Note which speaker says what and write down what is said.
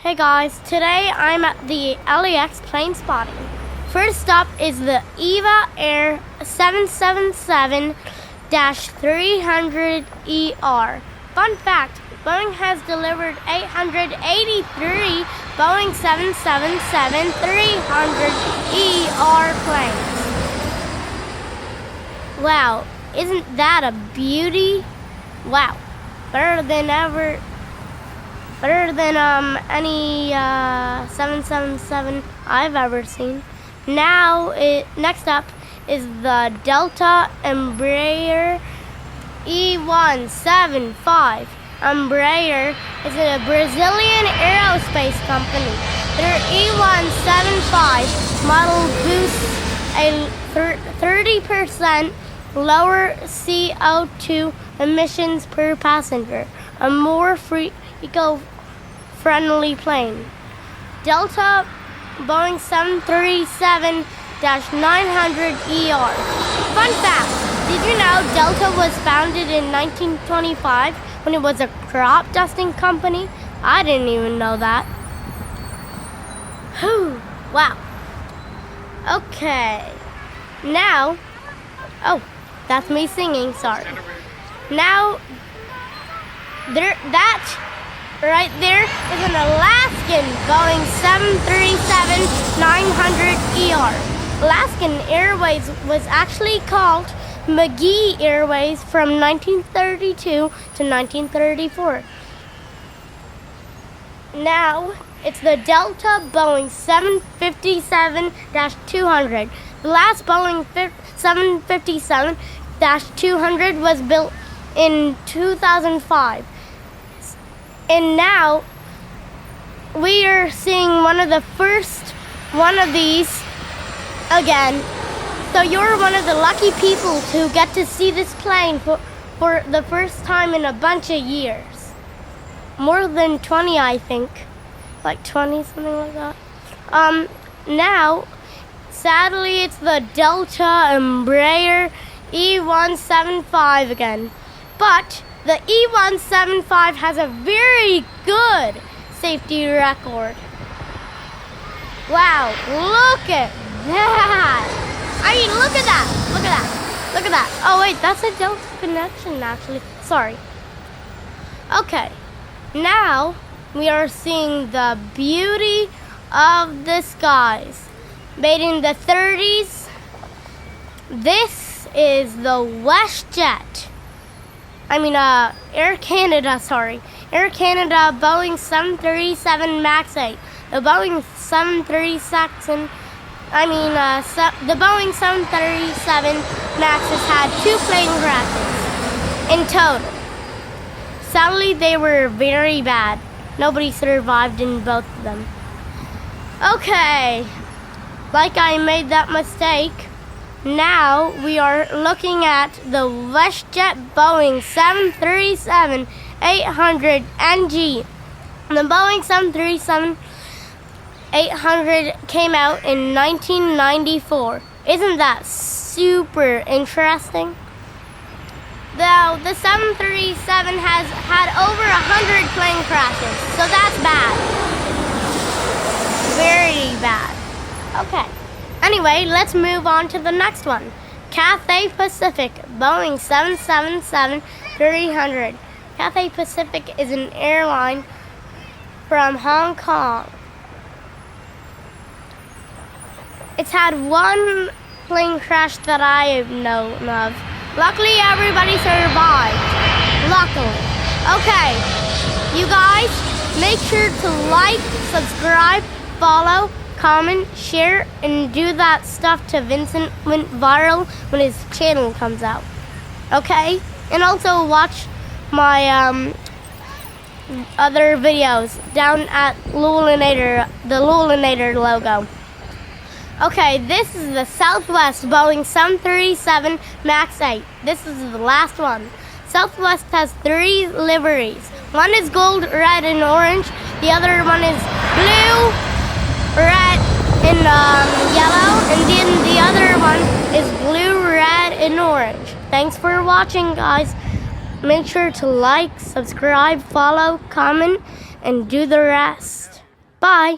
Speaker 1: Hey guys, today I'm at the LAX plane spotting. First up is the EVA Air 777-300ER. Fun fact, Boeing has delivered 883 Boeing 777-300ER planes. Wow, isn't that a beauty? Wow, better than any 777 I've ever seen. Next up is the Delta Embraer E175. Embraer is a Brazilian aerospace company. Their E175 model boasts a 30% lower CO2 emissions per passenger, a more eco-friendly plane. Delta Boeing 737-900ER. Fun fact, did you know Delta was founded in 1925 when it was a crop dusting company? I didn't even know that. Whew, wow. Okay, now, that's me singing, sorry. Now, that right there is an Alaskan Boeing 737-900ER. Alaskan Airways was actually called McGee Airways from 1932 to 1934. Now, it's the Delta Boeing 757-200. The last Boeing 757-200 was built in 2005. And now we are seeing one of these again. So you're one of the lucky people to get to see this plane for the first time in a bunch of years. More than 20, I think. Like 20, something like that. Now, sadly, it's the Delta Embraer E175 again. But the E175 has a very good safety record. Wow, look at that. I mean, look at that. Look at that. Look at that. Oh, wait, that's a Delta connection, actually. Sorry. Okay, now we are seeing the beauty of the skies. Made in the 30s. This is the WestJet. Air Canada Boeing 737 MAX 8. The Boeing 737 MAX has had 2 plane crashes in total. Sadly, they were very bad. Nobody survived in both of them. Okay, like I made that mistake. Now we are looking at the WestJet Boeing 737-800NG. The Boeing 737-800 came out in 1994. Isn't that super interesting? Though the 737 has had over 100 plane crashes, so that's bad. Very bad. Okay. Anyway, let's move on to the next one. Cathay Pacific, Boeing 777-300. Cathay Pacific is an airline from Hong Kong. It's had 1 plane crash that I have known of. Luckily, everybody survived. Luckily. Okay, you guys, make sure to like, subscribe, follow, comment, share, and do that stuff to Vincent went viral when his channel comes out. Okay? And also watch my other videos down at Lulinator, the Lulinator logo. Okay, this is the Southwest Boeing 737 MAX 8. This is the last one. Southwest has 3 liveries. One is gold, red, and orange. The other one is blue, red, and yellow, and then the other one is blue, red, and orange. Thanks for watching, guys. Make sure to like, subscribe, follow, comment, and do the rest. Bye.